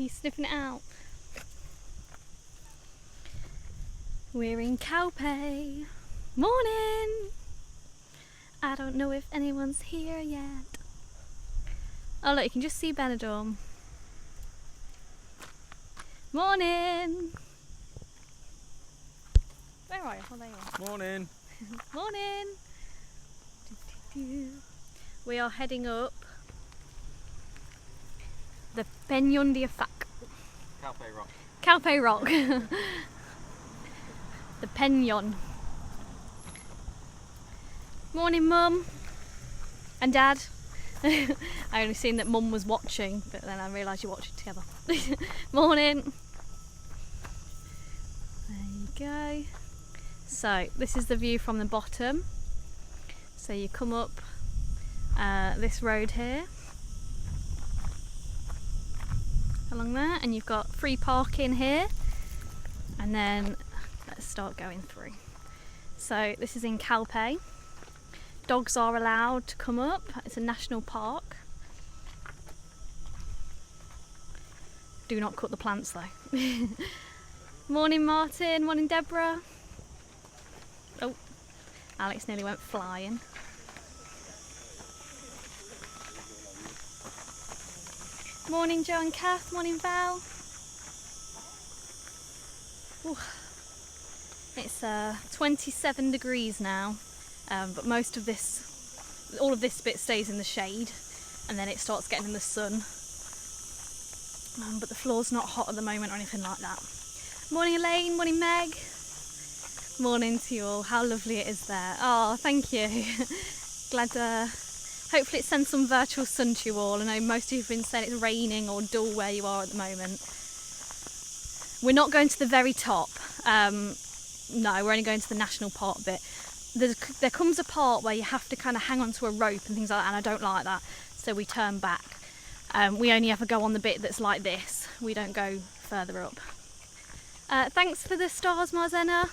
He's sniffing it out. We're in Calpe. Morning! I don't know if anyone's here yet. Oh look, you can just see Benidorm. Morning! Where are you? Oh, there you are. Morning! Morning! We are heading up the Peñón de Ifach. Calpe Rock. Calpe Rock. The peñón. Morning, Mum and Dad. I only seen that Mum was watching, but then I realised you watched it together. Morning. There you go. So this is the view from the bottom. So you come up this road here, along there, and you've got free parking here, and then let's start going through. So this is in Calpe. Dogs are allowed to come up. It's a national park. Do not cut the plants though. Morning Martin, morning Deborah. Oh, Alex nearly went flying. Morning Joe and Kath, morning Val. Ooh. It's 27 degrees now, but most of this, all of this bit stays in the shade, and then it starts getting in the sun. But the floor's not hot at the moment or anything like that. Morning Elaine, morning Meg. Morning to you all, how lovely it is there. Oh, thank you. Glad hopefully it sends some virtual sun to you all. I know most of you have been saying it's raining or dull where you are at the moment. We're not going to the very top. No, we're only going to the national park bit. There comes a part where you have to kind of hang onto a rope and things like that, and I don't like that, so we turn back. We only ever go on the bit that's like this. We don't go further up. Thanks for the stars, Marzena.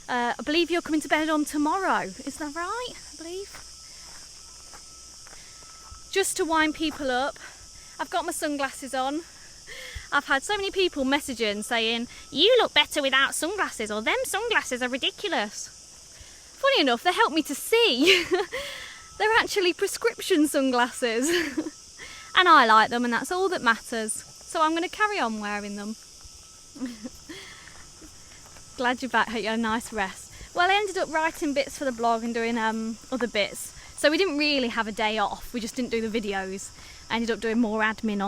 I believe you're coming to Benidorm tomorrow. Is that right? I believe. Just to wind people up, I've got my sunglasses on. I've had so many people messaging saying, you look better without sunglasses, or them sunglasses are ridiculous. Funny enough, they help me to see. They're actually prescription sunglasses. And I like them, and that's all that matters. So I'm going to carry on wearing them. Glad you're back, hope you had a nice rest. Well, I ended up writing bits for the blog and doing other bits. So we didn't really have a day off, we just didn't do the videos. I ended up doing more admin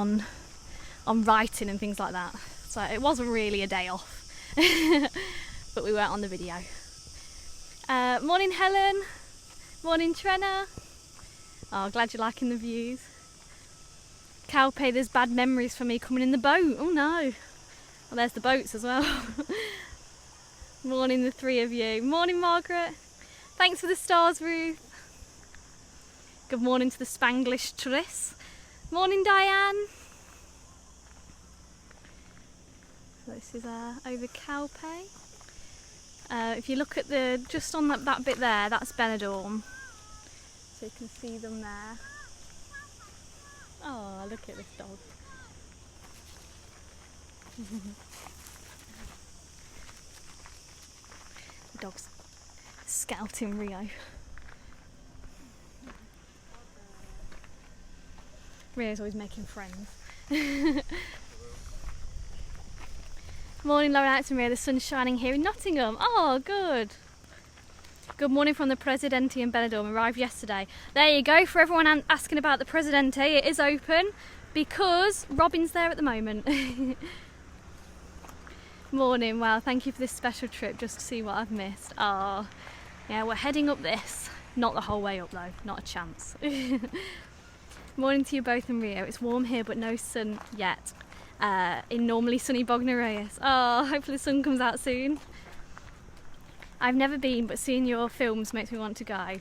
on writing and things like that. So it wasn't really a day off. But we weren't on the video. Morning Helen, morning Trenna. Oh, glad you're liking the views. Calpe, there's bad memories for me coming in the boat. Oh no. Well, there's the boats as well. Morning the three of you. Morning Margaret. Thanks for the stars, Ruth. Good morning to the Spanglish Tris. Morning Diane. So this is over Calpe. If you look at just on that bit there, that's Benidorm. So you can see them there. Oh, look at this dog. The dog's scouting Rio. Rio's always making friends. Morning, Lauren, Alex and Rio. The sun's shining here in Nottingham. Oh, good. Good morning from the Presidente in Benidorm. Arrived yesterday. There you go. For everyone asking about the Presidente, it is open because Robin's there at the moment. Morning. Well, thank you for this special trip just to see what I've missed. Oh, yeah, we're heading up this. Not the whole way up though. Not a chance. Morning to you both in Rio. It's warm here but no sun yet. In normally sunny Bognor Regis. Oh, hopefully the sun comes out soon. I've never been, but seeing your films makes me want to go.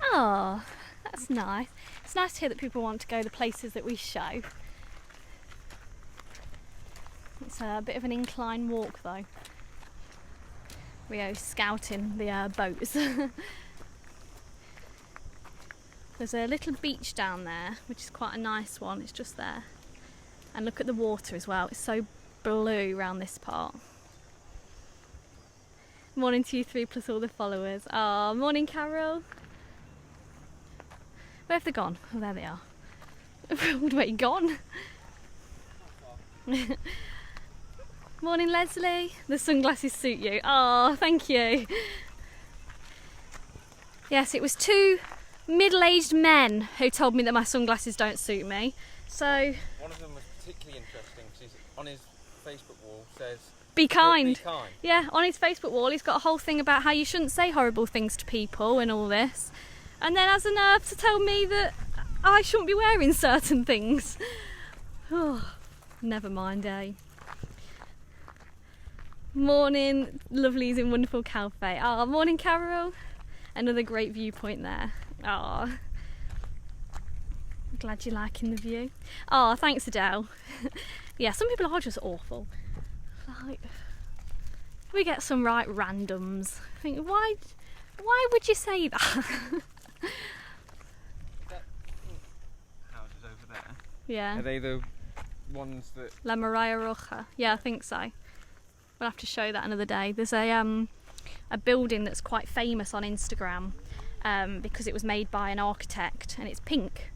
Oh, that's nice. It's nice to hear that people want to go the places that we show. It's a bit of an incline walk though. Rio's scouting the boats. There's a little beach down there, which is quite a nice one. It's just there. And look at the water as well, it's so blue around this part. Morning to you three plus all the followers. Oh, morning Carol. Where have they gone? Oh, there they are. Where you gone? Morning Leslie. The sunglasses suit you. Oh, thank you. Yes, it was 2 middle-aged men who told me that my sunglasses don't suit me. So one of them was particularly interesting because on his Facebook wall says be kind. Be kind. Yeah, on his Facebook wall he's got a whole thing about how you shouldn't say horrible things to people and all this, and then has the nerve to tell me that I shouldn't be wearing certain things. Oh, never mind, eh? Morning lovelies in wonderful Calpe. Oh, morning Carol. Another great viewpoint there. Oh, glad you're liking the view. Oh, thanks Adele. Yeah, some people are just awful. Like, we get some right randoms. I think, why would you say that? That houses over there. Yeah. Are they the ones that? La Maria Roja. Yeah, I think so. We'll have to show that another day. There's a building that's quite famous on Instagram because it was made by an architect and it's pink,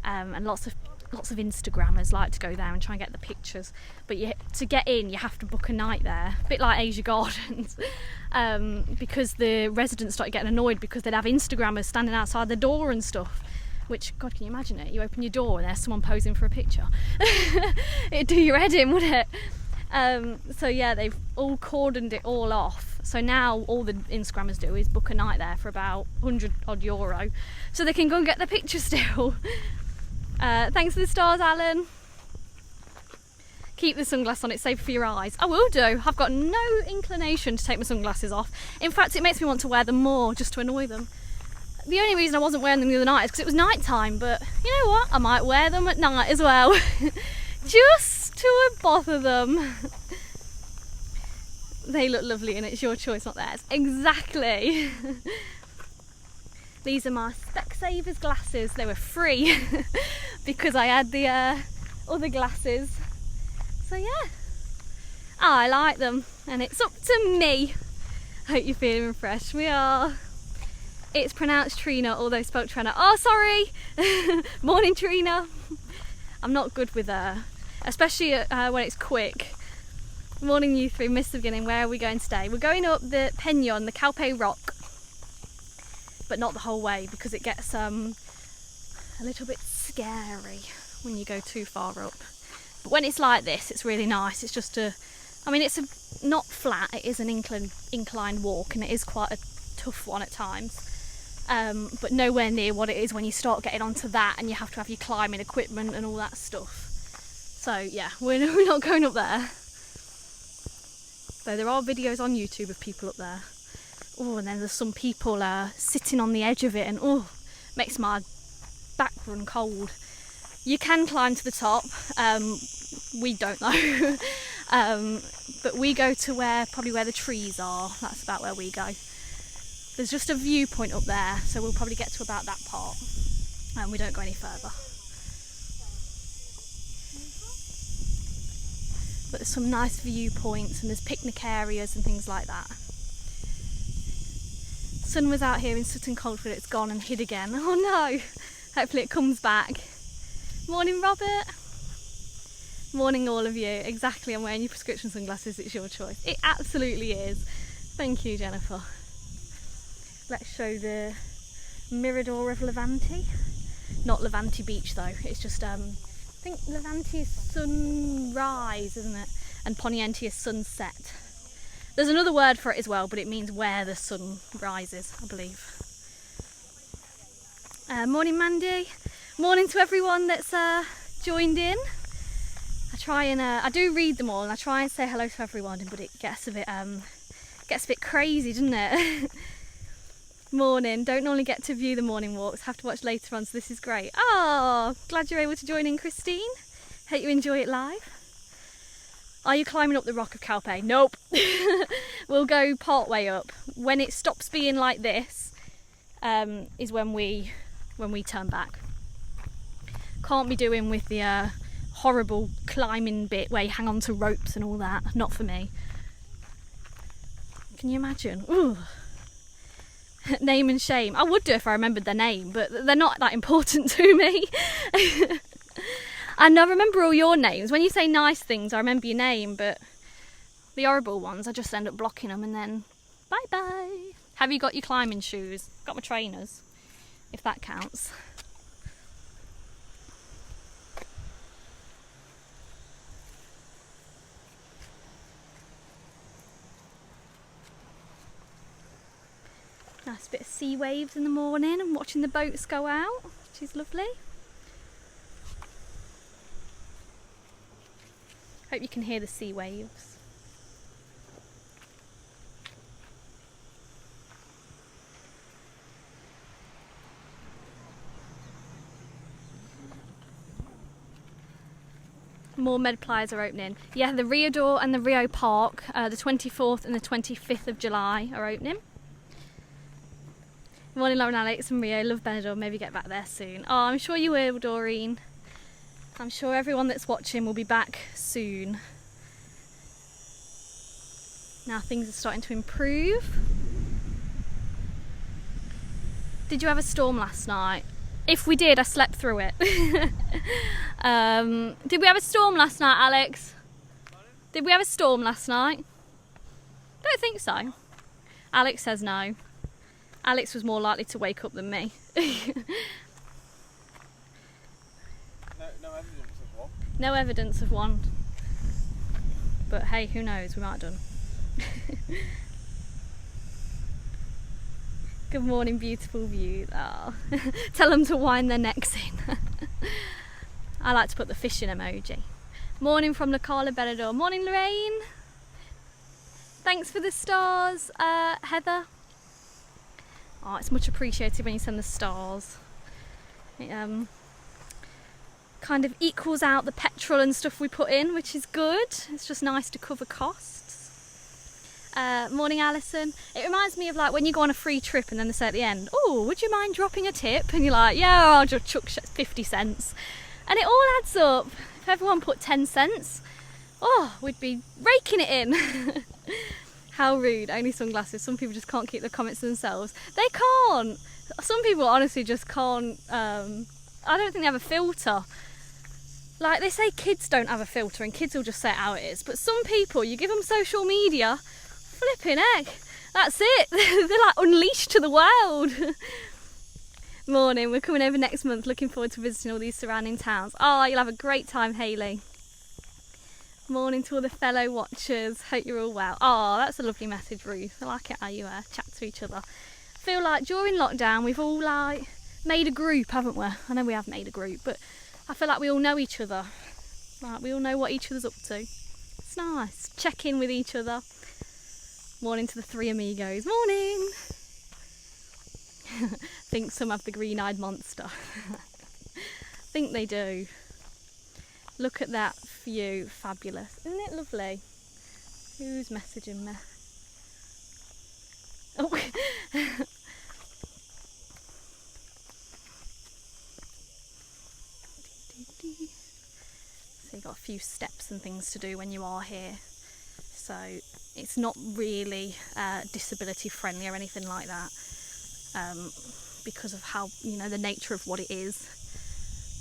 and lots of Instagrammers like to go there and try and get the pictures, but to get in you have to book a night there, a bit like Asia Gardens, because the residents started getting annoyed because they'd have Instagrammers standing outside the door and stuff, which, God, can you imagine it? You open your door and there's someone posing for a picture. It'd do your head in, wouldn't it? So yeah, they've all cordoned it all off, so now all the Instagrammers do is book a night there for about €100 so they can go and get the picture still. Thanks for the stars, Alan. Keep the sunglasses on, it's safe for your eyes. I will do. I've got no inclination to take my sunglasses off. In fact, it makes me want to wear them more just to annoy them. The only reason I wasn't wearing them the other night is because it was night time, but you know what? I might wear them at night as well. Just to bother them. They look lovely and it's your choice, not theirs. Exactly. These are my Specsavers glasses. They were free because I had the other glasses. So yeah, I like them and it's up to me. Hope you're feeling fresh. We are. It's pronounced Trina, although spelt Trina. Oh, sorry. Morning, Trina. I'm not good with especially when it's quick. Morning, you three. Missed the beginning. Where are we going today? We're going up the peñón, the Calpe rock. But not the whole way because it gets a little bit scary when you go too far up. But when it's like this, it's really nice. It's just it's not flat, it is an inclined walk and it is quite a tough one at times. But nowhere near what it is when you start getting onto that and you have to have your climbing equipment and all that stuff. So yeah, we're not going up there. Though there are videos on YouTube of people up there. Oh, and then there's some people sitting on the edge of it and makes my back run cold. You can climb to the top, we don't though. But we go to probably where the trees are, that's about where we go. There's just a viewpoint up there, so we'll probably get to about that part and we don't go any further. But there's some nice viewpoints and there's picnic areas and things like that. Sun was out here in Sutton Coldfield, it's gone and hid again. Oh no, hopefully it comes back. Morning Robert. Morning all of you. Exactly, I'm wearing your prescription sunglasses, it's your choice. It absolutely is. Thank you, Jennifer. Let's show the Mirador of Levante. Not Levante Beach though, it's just I think Levante is sunrise, isn't it? And Poniente is sunset. There's another word for it as well, but it means where the sun rises, I believe. Morning Mandy. Morning to everyone that's joined in. I do read them all and I try and say hello to everyone, but it gets a bit crazy, doesn't it? Morning. Don't normally get to view the morning walks, have to watch later on, so this is great. Oh, glad you're able to join in, Christine. Hope you enjoy it live. Are you climbing up the rock of Calpe? Nope. We'll go part way up. When it stops being like this, is when we turn back. Can't be doing with the horrible climbing bit where you hang on to ropes and all that. Not for me. Can you imagine? Ooh. Name and shame. I would do if I remembered their name, but they're not that important to me. And I remember all your names. When you say nice things, I remember your name, but the horrible ones, I just end up blocking them and then bye-bye. Have you got your climbing shoes? Got my trainers, if that counts. Nice bit of sea waves in the morning and watching the boats go out, which is lovely. Hope you can hear the sea waves. More med pliers are opening. Yeah, the Riador and the Rio Park, the 24th and the 25th of July are opening. Morning Lauren, Alex and Rio, love Benidorm, maybe get back there soon. Oh, I'm sure you will, Doreen. I'm sure everyone that's watching will be back soon. Now things are starting to improve. Did you have a storm last night? If we did, I slept through it. Did we have a storm last night, Alex? Did we have a storm last night? Don't think so. Alex says no. Alex was more likely to wake up than me. No evidence of one. No evidence of one. But hey, who knows? We might have done. Good morning, beautiful view. Oh. Tell them to wind their necks in. I like to put the fishing emoji. Morning from La Carla Benidorm. Morning, Lorraine. Thanks for the stars, Heather. Oh, it's much appreciated when you send the stars. It kind of equals out the petrol and stuff we put in, which is good. It's just nice to cover costs. Morning, Alison. It reminds me of like when you go on a free trip and then they say at the end, oh, would you mind dropping a tip? And you're like, yeah, I'll just chuck 50 cents. And it all adds up. If everyone put 10 cents, oh, we'd be raking it in. How rude, only sunglasses. Some people just can't keep their comments to themselves. They can't. Some people honestly just can't. I don't think they have a filter. Like they say kids don't have a filter and kids will just say it how it is. But some people, you give them social media, flipping heck, that's it. They're like unleashed to the world. Morning, we're coming over next month. Looking forward to visiting all these surrounding towns. Oh, you'll have a great time, Hayley. Morning to all the fellow watchers, hope you're all well. Oh, that's a lovely message, Ruth. I like it how you chat to each other. I feel like during lockdown we've all like made a group, haven't we? I know we have made a group, but I feel like we all know each other. Like we all know what each other's up to. It's nice. Check in with each other. Morning to the three amigos. Morning. Think some have the green-eyed monster. Think they do. Look at that view, fabulous. Isn't it lovely? Who's messaging me? Oh. So you've got a few steps and things to do when you are here. So it's not really disability friendly or anything like that, because of how, you know, the nature of what it is.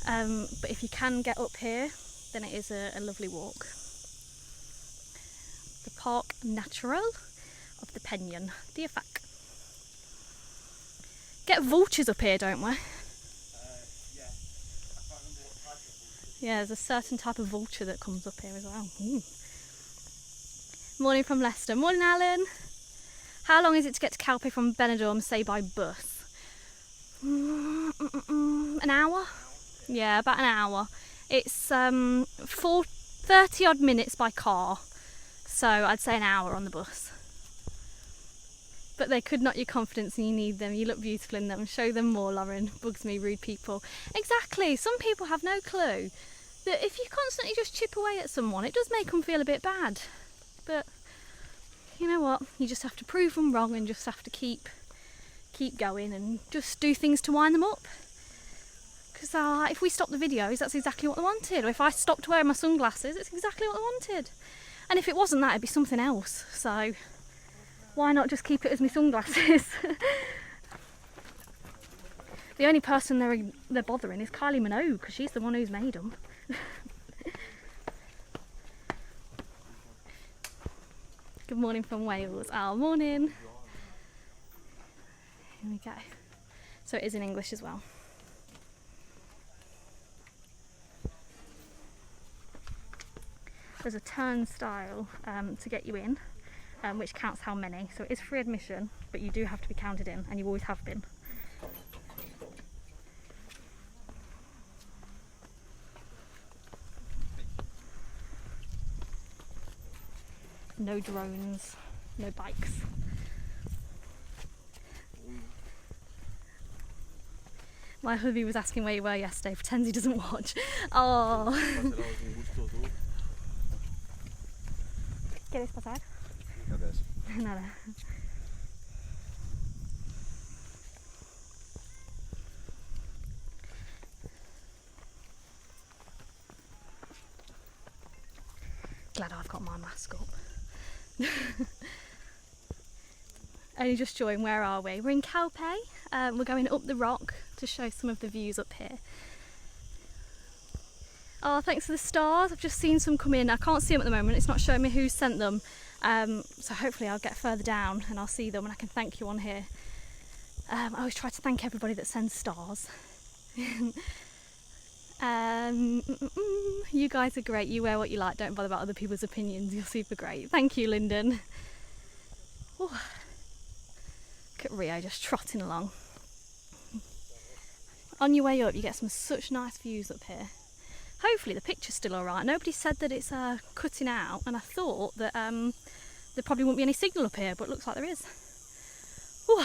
But if you can get up here, then it is a lovely walk. The Park Natural of the Peñón, the ifach. Get vultures up here, don't we? Yeah. I can't remember what type of vulture. Yeah, there's a certain type of vulture that comes up here as well. Ooh. Morning from Leicester. Morning, Alan. How long is it to get to Calpe from Benidorm, say by bus? An hour? Yeah, about an hour. It's 30 odd minutes by car, so I'd say an hour on the bus. But they could knock your confidence and you need them. You look beautiful in them. Show them more, Lauren. Bugs me, rude people. Exactly. Some people have no clue that if you constantly just chip away at someone, it does make them feel a bit bad. But you know what? You just have to prove them wrong and just have to keep going and just do things to wind them up. Because if we stop the videos, that's exactly what they wanted. Or if I stopped wearing my sunglasses, it's exactly what they wanted. And if it wasn't that, it'd be something else. So why not just keep it as my sunglasses? The only person they're bothering is Kylie Minogue, because she's the one who's made them. Good morning from Wales. Oh, morning. Here we go. So it is in English as well. There's a turnstile to get you in, which counts how many. So it is free admission, but you do have to be counted in, and you always have been. No drones, no bikes. My hubby was asking where you were yesterday, pretends he doesn't watch. Oh. ¿Quieres pasar? Nada. Glad I've got my mask up. Only just joined. Where are we? We're in Calpe. We're going up the rock to show some of the views up here. Oh, thanks for the stars. I've just seen some come in. I can't see them at the moment. It's not showing me who sent them. So hopefully I'll get further down and I'll see them and I can thank you on here. I always try to thank everybody that sends stars. You guys are great. You wear what you like. Don't bother about other people's opinions. You're super great. Thank you, Lyndon. Ooh. Look at Rio just trotting along. On your way up, you get some such nice views up here. Hopefully the picture's still alright. Nobody said that it's cutting out, and I thought that there probably wouldn't be any signal up here, but it looks like there is. Ooh.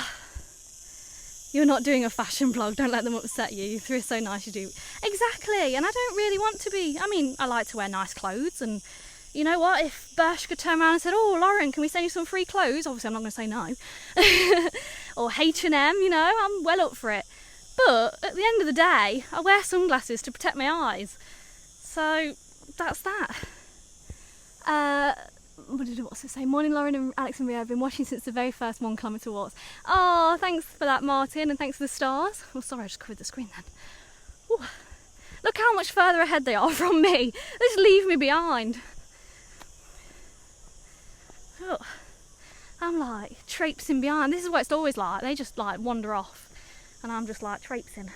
You're not doing a fashion blog, don't let them upset you. You're so nice, you do. Exactly, and I don't really want to be. I mean, I like to wear nice clothes, and you know what? If Bershka turned around and said, "Oh, Lauren, can we send you some free clothes?" Obviously, I'm not going to say no. Or H&M, you know, I'm well up for it. But at the end of the day, I wear sunglasses to protect my eyes. So that's that. What's it say? Morning, Lauren and Alex and Rio. I've been watching since the very first 1 kilometre walks. Oh, thanks for that, Martin, and thanks for the stars. Oh, sorry, I just covered the screen then. Ooh. Look how much further ahead they are from me. They just leave me behind. Oh, I'm like traipsing behind. This is what it's always like. They just like wander off, and I'm just like traipsing.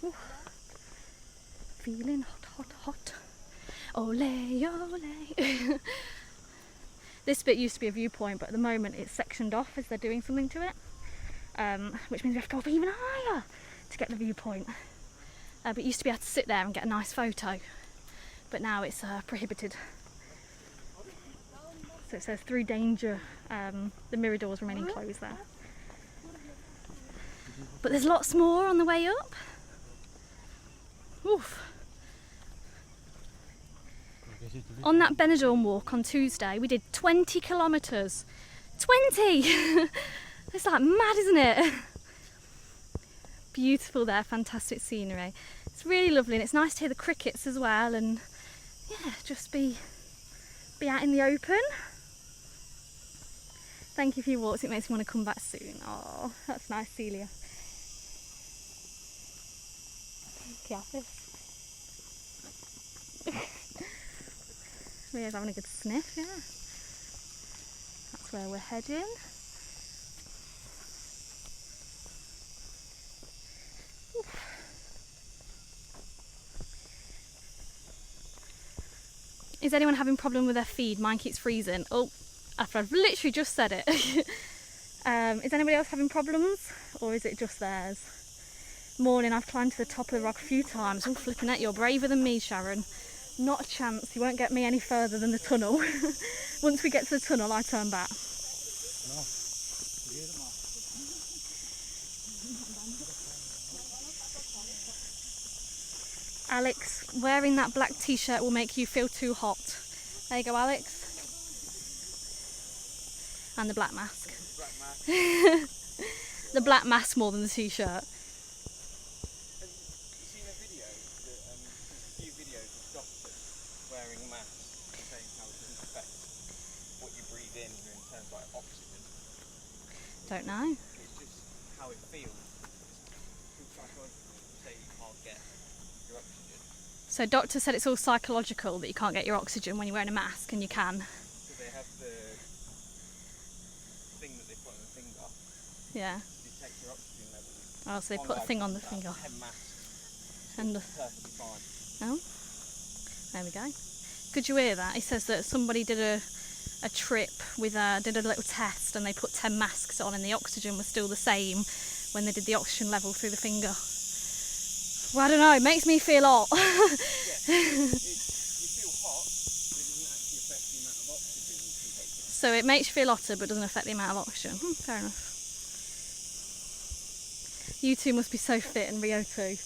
Ooh. Feeling hot, hot, hot. Ole, ole. This bit used to be a viewpoint, but at the moment it's sectioned off as they're doing something to it, which means we have to go up even higher to get the viewpoint. But you used to be able to sit there and get a nice photo, but now it's prohibited. So it says through danger, the mirror doors remaining closed there. But there's lots more on the way up. Oof. On that Benidorm walk on Tuesday, we did 20 kilometres. 20! It's like mad, isn't it? Beautiful there, fantastic scenery. It's really lovely, and it's nice to hear the crickets as well, and yeah, just be out in the open. Thank you for your walks, it makes me want to come back soon. Oh, that's nice, Celia. Rio's having a good sniff, yeah. That's where we're heading. Oof. Is anyone having a problem with their feed? Mine keeps freezing. Oh, after I've literally just said it. Is anybody else having problems, or is it just theirs? Morning, I've climbed to the top of the rock a few times. I'm flipping at, you're braver than me, Sharon. Not a chance, you won't get me any further than the tunnel. Once we get to the tunnel, I turn back. Alex, wearing that black t-shirt will make you feel too hot. There you go, Alex. And the black mask. Black mask. The black mask more than the t-shirt. Have you seen a video? There's a few videos of doctors wearing masks and saying how it doesn't affect what you breathe in terms of like oxygen. Don't know. It's just how it feels. It's psychological. You say you can't get your oxygen. So doctor said it's all psychological that you can't get your oxygen when you're wearing a mask, and you can. So they have the thing that they put on the finger Yeah. to detect your oxygen levels. Oh, so they put a thing on the finger. 10 masks. And Perfectly fine. oh, there we go. Could you hear that? He says that somebody did a trip with did a little test, and they put 10 masks on, and the oxygen was still the same when they did the oxygen level through the finger. Well, I don't know. It makes me feel hot. You feel hot, but it doesn't actually affect the amount of oxygen you can take in. So it makes you feel hotter, but doesn't affect the amount of oxygen. Fair enough. You two must be so fit, and Rio too.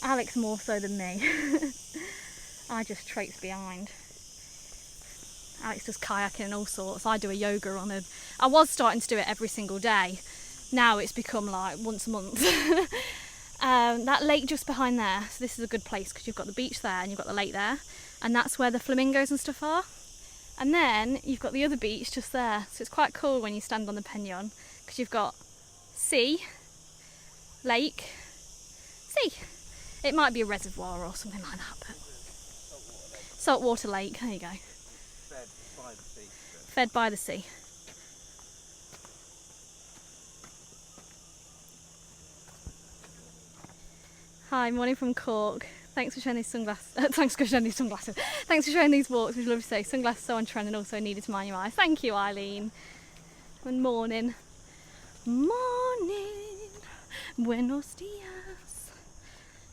Alex more so than me. I just traipse behind. Alex does kayaking and all sorts. I do a yoga on it. I was starting to do it every single day. Now it's become like once a month. That lake just behind there, so this is a good place because you've got the beach there and you've got the lake there, and that's where the flamingos and stuff are. And then you've got the other beach just there, so it's quite cool when you stand on the peñón because you've got sea, lake, sea. It might be a reservoir or something like that, but saltwater lake. There you go. Fed by the sea. Fed by the sea. Hi, morning from Cork. Thanks for sharing these sunglasses. Thanks for sharing these sunglasses. Thanks for sharing these walks, which is lovely to say. Sunglasses so on trend and also needed to mind your eyes. Thank you, Eileen. And morning. Morning. Buenos días.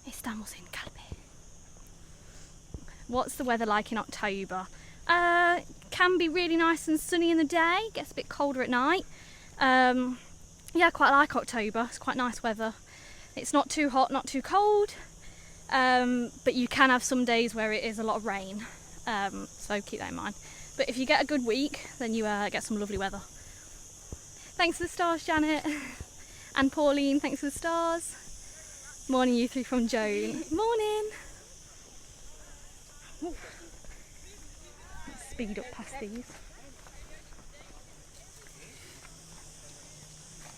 Estamos en Calpe. What's the weather like in October? Can be really nice and sunny in the day. Gets a bit colder at night. Yeah, I quite like October. It's quite nice weather. It's not too hot, not too cold, but you can have some days where it is a lot of rain, so keep that in mind. But if you get a good week, then you get some lovely weather. Thanks for the stars, Janet. And Pauline, thanks for the stars. Morning, you three from Joan. Morning. Ooh. Let's speed up past these.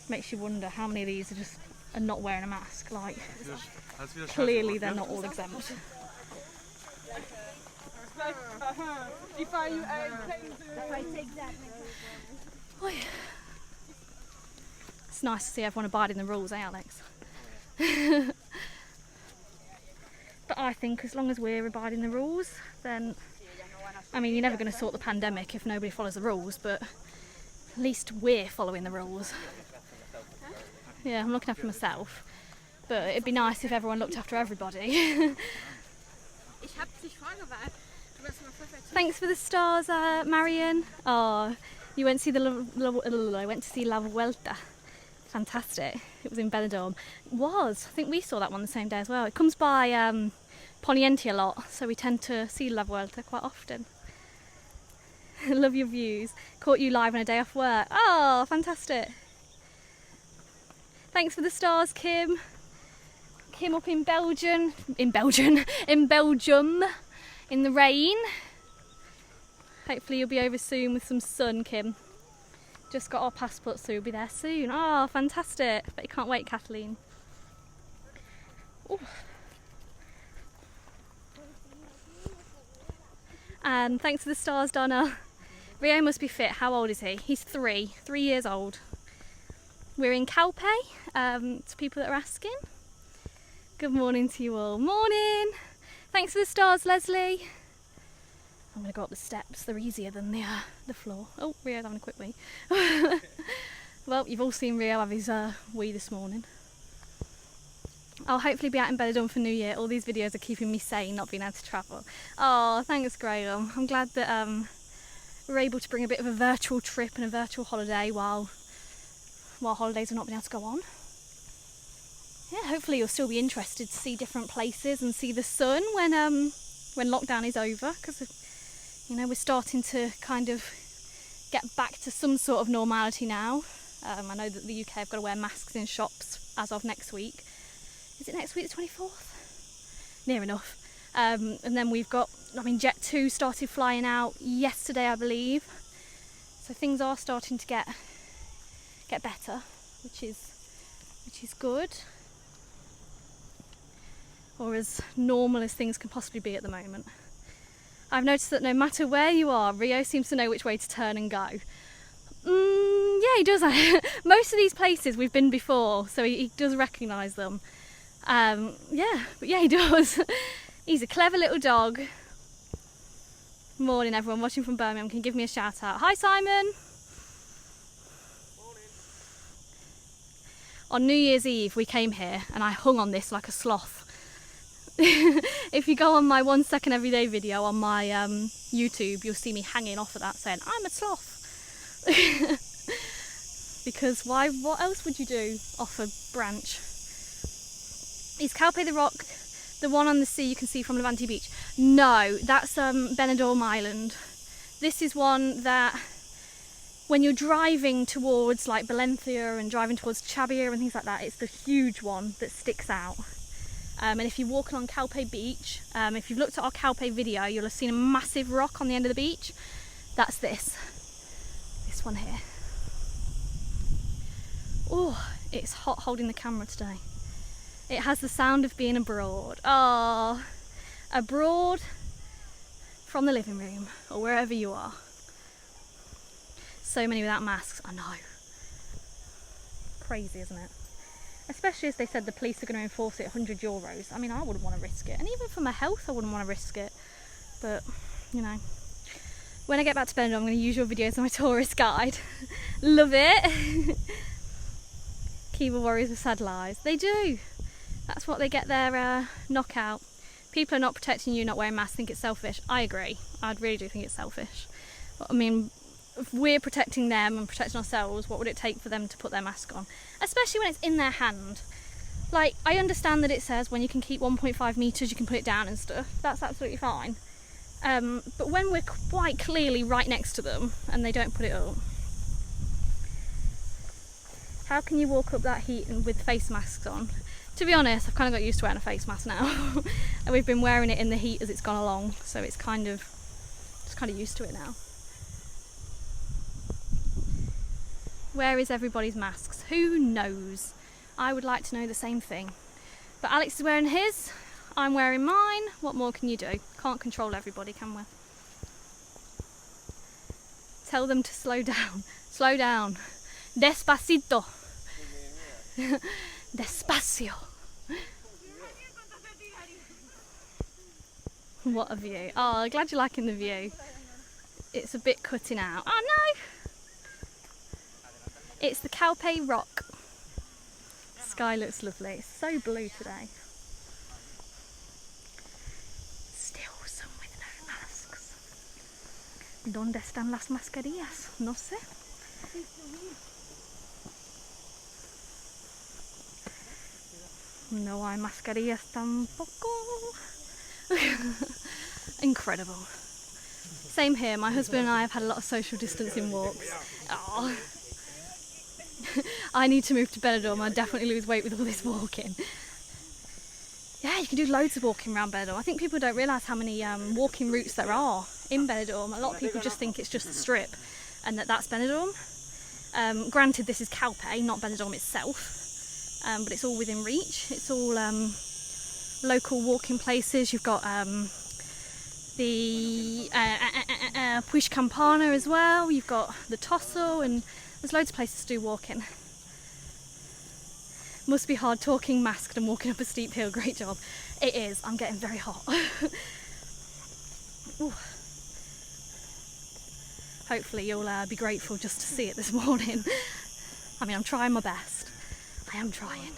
Makes you wonder how many of these are not wearing a mask. Like, clearly they're not all exempt. Oh, yeah. It's nice to see everyone abiding the rules, eh, Alex? But I think as long as we're abiding the rules, then, I mean, you're never going to sort the pandemic if nobody follows the rules, but at least we're following the rules. Yeah, I'm looking after myself, but it'd be nice if everyone looked after everybody. Thanks for the stars, Marion. Oh, you went to see I went to see La Vuelta. Fantastic. It was in Benidorm. It was. I think we saw that one the same day as well. It comes by Poniente a lot, so we tend to see La Vuelta quite often. Love your views. Caught you live on a day off work. Oh, fantastic. Thanks for the stars, Kim. Kim up in Belgium, in Belgium, in the rain. Hopefully you'll be over soon with some sun, Kim. Just got our passports, so we'll be there soon. Oh, fantastic. But you can't wait, Kathleen. Ooh. And thanks for the stars, Donna. Rio must be fit. How old is he? He's 3 years old. We're in Calpe, to people that are asking. Good morning to you all. Morning! Thanks for the stars, Leslie. I'm going to go up the steps. They're easier than the floor. Oh, Rio's having a quick wee. Well, you've all seen Rio have his wee this morning. I'll hopefully be out in Benidorm for New Year. All these videos are keeping me sane, not being able to travel. Oh, thanks, Graham. I'm glad that we're able to bring a bit of a virtual trip and a virtual holiday while holidays have not been able to go on. Yeah, hopefully you'll still be interested to see different places and see the sun when lockdown is over, because you know we're starting to kind of get back to some sort of normality now. I know that the UK have got to wear masks in shops as of next week. Is it next week, the 24th? Near enough. And then we've got, Jet 2 started flying out yesterday, I believe. So things are starting to get better, which is good. Or as normal as things can possibly be at the moment. I've noticed that no matter where you are, Rio seems to know which way to turn and go. Yeah, he does. Most of these places we've been before, so he does recognise them. Yeah, he does. He's a clever little dog. Morning, everyone watching from Birmingham. Can you give me a shout out? Hi, Simon. Morning. On New Year's Eve, we came here and I hung on this like a sloth. If you go on my 1 second everyday video on my YouTube, you'll see me hanging off of that saying, I'm a sloth. Because why? What else would you do off a branch? Is Calpe the rock the one on the sea you can see from Levante Beach? No, that's Benidorm Island. This is one that when you're driving towards like Valencia and driving towards Chabia and things like that, it's the huge one that sticks out. And if you're walking on Calpe Beach, if you've looked at our Calpe video, you'll have seen a massive rock on the end of the beach. That's this one here. Oh, it's hot holding the camera today. It has the sound of being abroad. Oh, abroad from the living room or wherever you are. So many without masks, I know. Crazy, isn't it? Especially as they said the police are going to enforce it €100. I mean, I wouldn't want to risk it. And even for my health, I wouldn't want to risk it. But, you know, when I get back to Benidorm, I'm going to use your videos as my tourist guide. Love it. Keyboard warriors with sad lives. They do. That's what they get their knockout. People are not protecting you, not wearing masks, think it's selfish. I agree. I really do think it's selfish. But, I mean, if we're protecting them and protecting ourselves, what would it take for them to put their mask on? Especially when it's in their hand. Like, I understand that it says when you can keep 1.5 metres you can put it down and stuff. That's absolutely fine. But when we're quite clearly right next to them and they don't put it up, how can you walk up that heat and with face masks on? To be honest, I've kind of got used to wearing a face mask now. And we've been wearing it in the heat as it's gone along, so it's kind of used to it now. Where is everybody's masks? Who knows? I would like to know the same thing. But Alex is wearing his, I'm wearing mine. What more can you do? Can't control everybody, can we? Tell them to slow down. Slow down. Despacito. Despacio. What a view. Oh, glad you're liking the view. It's a bit cutting out. Oh no! It's the Calpe rock. Sky looks lovely. It's so blue today. Still some with no masks. ¿Dónde están las mascarillas? No sé. No hay mascarillas tampoco. Incredible. Same here. My husband and I have had a lot of social distancing walks. Oh. I need to move to Benidorm. I'll definitely lose weight with all this walking. Yeah, you can do loads of walking around Benidorm. I think people don't realise how many walking routes there are in Benidorm. A lot of people just think it's just a strip and that's Benidorm. Granted, this is Calpe, not Benidorm itself, but it's all within reach. It's all local walking places. You've got the Puig Campana as well. You've got the Tosso, and there's loads of places to do walking. Must be hard talking masked and walking up a steep hill. Great job. It is. I'm getting very hot. Hopefully you'll be grateful just to see it this morning. I mean, I'm trying my best. I am trying.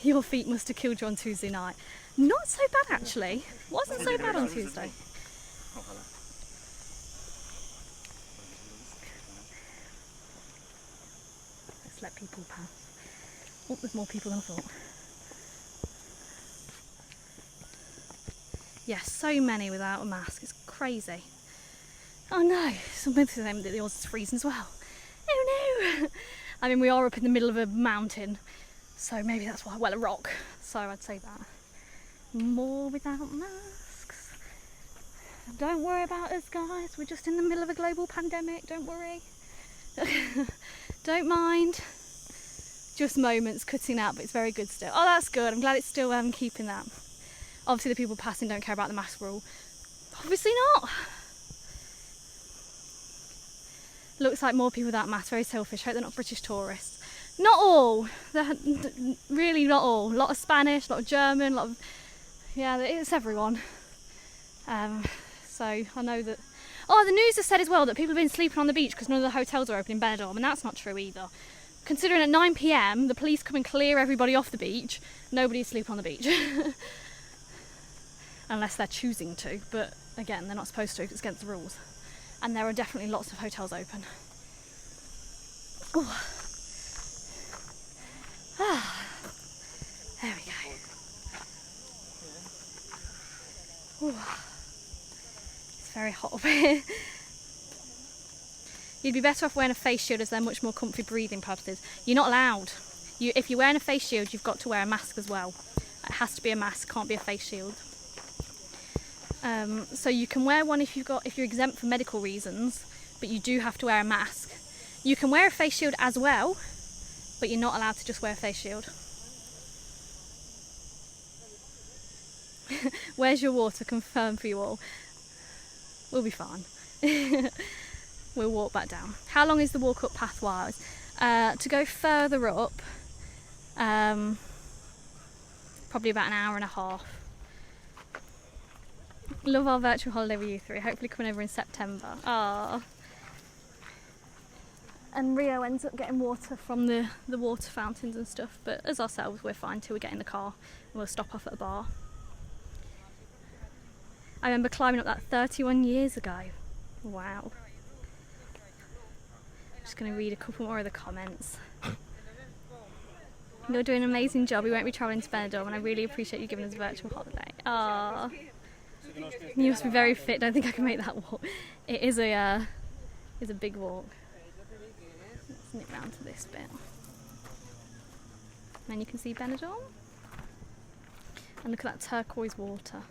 Your feet must have killed you on Tuesday night. Not so bad actually. Wasn't so bad on Tuesday. Let's let people pass. Oh, there's more people than I thought. Yes, so many without a mask. It's crazy. Oh no, some of them that yours is freezing as well. Oh no! I mean, we are up in the middle of a mountain, so maybe that's why. Well, a rock. So I'd say that. More without masks. Don't worry about us, guys. We're just in the middle of a global pandemic. Don't worry. Don't mind. Just moments cutting out, but it's very good still. Oh, that's good. I'm glad it's still keeping that. Obviously, the people passing don't care about the mask rule. Obviously not. Looks like more people without masks. Very selfish. Hope they're not British tourists. Not all. They're really not all. A lot of Spanish, a lot of German, a lot of... Yeah, it's everyone. So I know that... Oh, the news has said as well that people have been sleeping on the beach because none of the hotels are open in Benidorm, and that's not true either. Considering at 9 PM the police come and clear everybody off the beach, nobody's sleeping on the beach. Unless they're choosing to, but again, they're not supposed to because it's against the rules. And there are definitely lots of hotels open. Ooh. Ah, there we go. Ooh. It's very hot up here. You'd be better off wearing a face shield as they're much more comfy breathing purposes. You're not allowed. If you're wearing a face shield, you've got to wear a mask as well. It has to be a mask, can't be a face shield. So you can wear one if you're exempt for medical reasons, but you do have to wear a mask. You can wear a face shield as well, but you're not allowed to just wear a face shield. Where's your water? Confirm for you all. We'll be fine. We'll walk back down. How long is the walk up path-wise? To go further up, probably about an hour and a half. Love our virtual holiday with you three. Hopefully coming over in September. Ah. And Rio ends up getting water from the water fountains and stuff, but as ourselves we're fine till we get in the car and we'll stop off at a bar. I remember climbing up that 31 years ago. Wow. Just going to read a couple more of the comments. You're doing an amazing job. We won't be travelling to Benidorm and I really appreciate you giving us a virtual holiday. Ah. You must be very fit. Don't think I can make that walk. It is a big walk. Let's nip round to this bit. And then you can see Benidorm. And look at that turquoise water.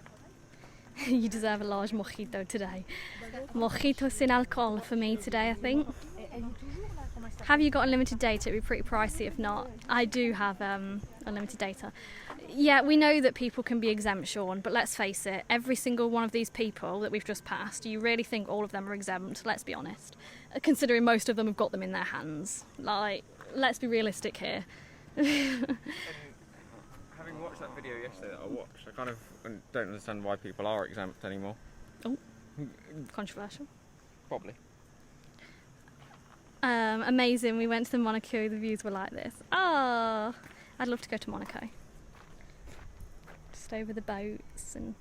You deserve a large mojito today. Mojito sin alcohol for me today, I think. Have you got unlimited data? It'd be pretty pricey if not. I do have unlimited data. Yeah, we know that people can be exempt, Sean, but let's face it, every single one of these people that we've just passed, do you really think all of them are exempt? Let's be honest. Considering most of them have got them in their hands. Like, let's be realistic here. Having watched that video yesterday that I watched, I kind of don't understand why people are exempt anymore. Oh, controversial. Probably. Amazing, we went to the Monaco, the views were like this. Ah, I'd love to go to Monaco. Just over the boats and...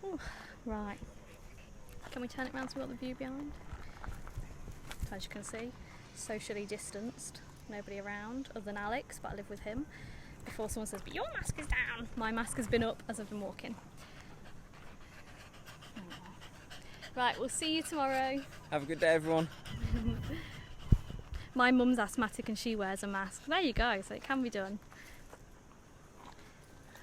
Ooh, right, can we turn it around so we've got the view behind? As you can see, socially distanced, nobody around other than Alex, but I live with him. Before someone says, but your mask is down, my mask has been up as I've been walking. Right, we'll see you tomorrow. Have a good day, everyone. My mum's asthmatic and she wears a mask. There you go, so it can be done.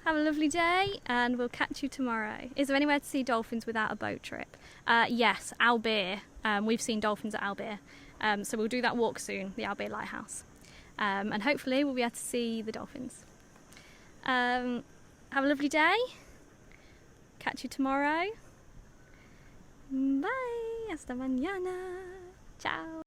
Have a lovely day and we'll catch you tomorrow. Is there anywhere to see dolphins without a boat trip? Yes, Albert. We've seen dolphins at Albert. So we'll do that walk soon, the Albert Lighthouse. And hopefully we'll be able to see the dolphins. Have a lovely day. Catch you tomorrow. Bye. Hasta mañana. Ciao.